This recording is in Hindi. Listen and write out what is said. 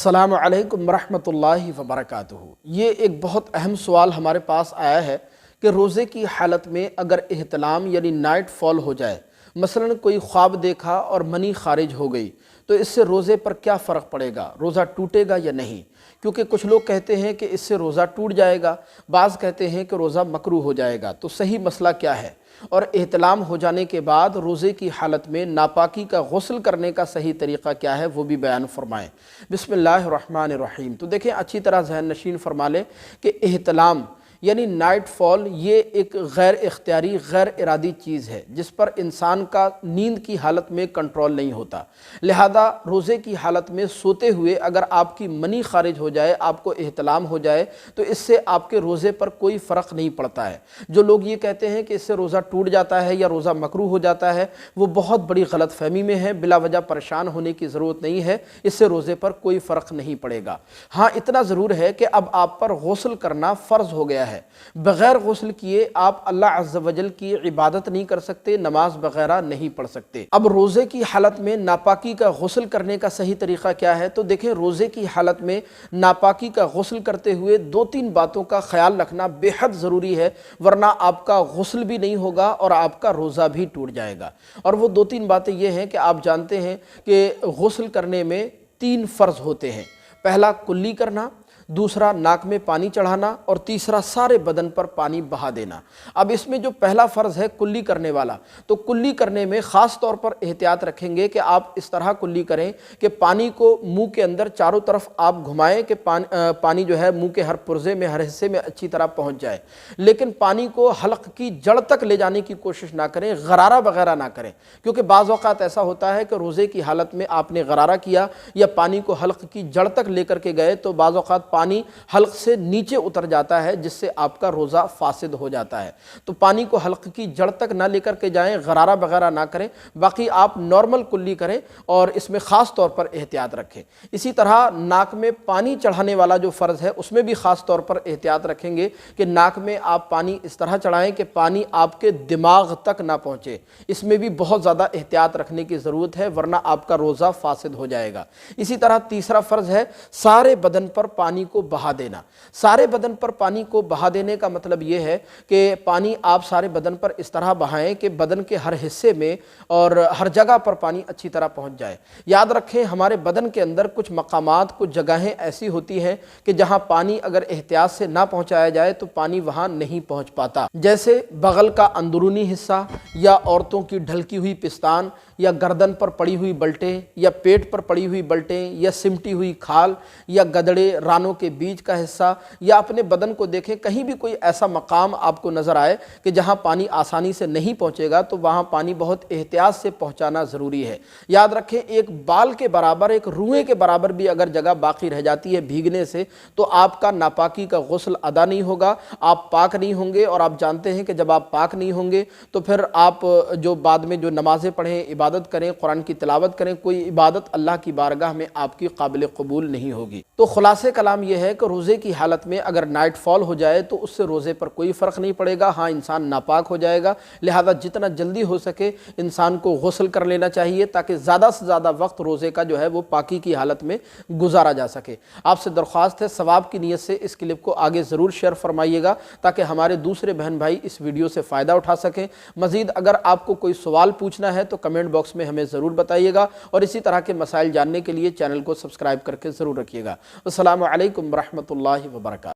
अस्सलामु अलैकुम रहमतुल्लाहि व बरकातुहू। ये एक बहुत अहम सवाल हमारे पास आया है कि रोज़े की हालत में अगर इहतिलाम यानी नाइट फॉल हो जाए, मसलन कोई ख्वाब देखा और मनी खारिज हो गई, तो इससे रोज़े पर क्या फ़र्क पड़ेगा, रोज़ा टूटेगा या नहीं। क्योंकि कुछ लोग कहते हैं कि इससे रोज़ा टूट जाएगा, बाज़ कहते हैं कि रोज़ा मकरूह हो जाएगा। तो सही मसला क्या है और इहतिलाम हो जाने के बाद रोज़े की हालत में नापाकी का गुस्ल करने का सही तरीक़ा क्या है, वो भी बयान फरमाएँ। बिस्मिल्लाहिर्रहमानिर्रहीम। तो देखें, अच्छी तरह जहन नशीन फरमा लें कि इहतिलाम यानी नाइट फॉल ये एक गैर इख्तियारी गैर इरादी चीज़ है जिस पर इंसान का नींद की हालत में कंट्रोल नहीं होता। लिहाजा रोज़े की हालत में सोते हुए अगर आपकी मनी खारिज हो जाए, आपको इहतिलाम हो जाए, तो इससे आपके रोज़े पर कोई फ़र्क नहीं पड़ता है। जो लोग ये कहते हैं कि इससे रोज़ा टूट जाता है या रोज़ा मकरूह हो जाता है, वो बहुत बड़ी गलत फहमी में है। बिला वजह परेशान होने की ज़रूरत नहीं है, इससे रोज़े पर कोई फ़र्क नहीं पड़ेगा। हाँ, इतना ज़रूर है कि अब आप पर गुस्ल करना फ़र्ज़ हो गया है। बगैर गुस्ल किए आप अल्लाह अज़्ज़ वजल की इबादत नहीं कर सकते, नमाज वगैरह नहीं पढ़ सकते। अब रोज़े की हालत में नापाकी का गुस्ल करने का सही तरीक़ा क्या है, तो देखें, रोज़े की हालत में नापाकी का गुस्ल करते हुए दो तीन बातों का ख्याल रखना बेहद ज़रूरी है, वरना आपका गुस्ल भी नहीं होगा और आपका रोज़ा भी टूट जाएगा। और वो दो तीन बातें ये हैं कि आप जानते हैं कि गुस्ल करने में तीन फ़र्ज़ होते हैं। पहला कुल्ली करना, दूसरा नाक में पानी चढ़ाना और तीसरा सारे बदन पर पानी बहा देना। अब इसमें जो पहला फ़र्ज़ है कुल्ली करने वाला, तो कुल्ली करने में ख़ास तौर पर एहतियात रखेंगे कि आप इस तरह कुल्ली करें कि पानी को मुंह के अंदर चारों तरफ आप घुमाएं कि पानी जो है मुंह के हर पुर्जे में, हर हिस्से में अच्छी तरह पहुंच जाए। लेकिन पानी को हल्क की जड़ तक ले जाने की कोशिश ना करें, गरारा वगैरह ना करें, क्योंकि बाज़ औक़ात ऐसा होता है कि रोज़े की हालत में आपने गरारा किया या पानी को हल्क की जड़ तक लेकर के गए तो बाज़ औक़ात पानी हल्क से नीचे उतर जाता है, जिससे आपका रोज़ा फासिद हो जाता है। तो पानी को हल्क की जड़ तक ना लेकर के जाएं, गरारा वगैरह ना करें। बाकी आप नॉर्मल कुल्ली करें और इसमें ख़ास तौर पर एहतियात रखें। इसी तरह नाक में पानी चढ़ाने वाला जो फ़र्ज़ है उसमें भी ख़ास तौर पर एहतियात रखेंगे कि नाक में आप पानी इस तरह चढ़ाएं कि पानी आपके दिमाग तक ना पहुँचे। इसमें भी बहुत ज़्यादा एहतियात रखने की ज़रूरत है, वरना आपका रोज़ा फासिद हो जाएगा। इसी तरह तीसरा फ़र्ज़ है सारे बदन पर पानी को बहा देना। सारे बदन पर पानी को बहा देने का मतलब यह है कि पानी आप सारे बदन पर इस तरह बहाएं कि बदन के हर हिस्से में और हर जगह पर पानी अच्छी तरह पहुंच जाए। याद रखें, हमारे बदन के अंदर कुछ मकामात, कुछ जगहें ऐसी होती हैं कि जहां पानी अगर एहतियात से ना पहुंचाया जाए तो पानी वहां नहीं पहुंच पाता। जैसे बगल का अंदरूनी हिस्सा या औरतों की ढलकी हुई पिस्तान या गर्दन पर पड़ी हुई बल्टें या पेट पर पड़ी हुई बल्टें या सिमटी हुई खाल या गदड़े, रानों के बीच का हिस्सा, या अपने बदन को देखें, कहीं भी कोई ऐसा मकाम आपको नज़र आए कि जहां पानी आसानी से नहीं पहुंचेगा तो वहां पानी बहुत एहतियात से पहुंचाना ज़रूरी है। याद रखें, एक बाल के बराबर, एक रुएं के बराबर भी अगर जगह बाकी रह जाती है भीगने से तो आपका नापाकी का गुस्ल अदा नहीं होगा, आप पाक नहीं होंगे। और आप जानते हैं कि जब आप पाक नहीं होंगे तो फिर आप जो बाद में जो नमाज़ें पढ़ें, इबादत करें, कुरान की तिलावत करें, कोई इबादत अल्लाह की बारगाह में आपकी काबिल कबूल नहीं होगी। तो खुलासे कलाम यह है कि रोज़े की हालत में अगर नाइट फॉल हो जाए तो उससे रोज़े पर कोई फ़र्क नहीं पड़ेगा। हाँ, इंसान नापाक हो जाएगा, लिहाजा जितना जल्दी हो सके इंसान को गुस्ल कर लेना चाहिए ताकि ज़्यादा से ज़्यादा वक्त रोज़े का जो है वो पाकी की हालत में गुजारा जा सके। आपसे दरख्वास्त है, सवाब की नीयत से इस क्लिप को आगे ज़रूर शेयर फरमाइएगा ताकि हमारे दूसरे बहन भाई इस वीडियो से फ़ायदा उठा सकें। मज़ीद अगर आपको कोई सवाल पूछना है तो कमेंट बॉक्स में हमें ज़रूर बताइएगा और इसी तरह के मसाइल जानने के लिए चैनल को सब्सक्राइब करके ज़रूर रखिएगा। अस्सलामु अलैकुम रहमतुल्लाहि व बरकातुहू।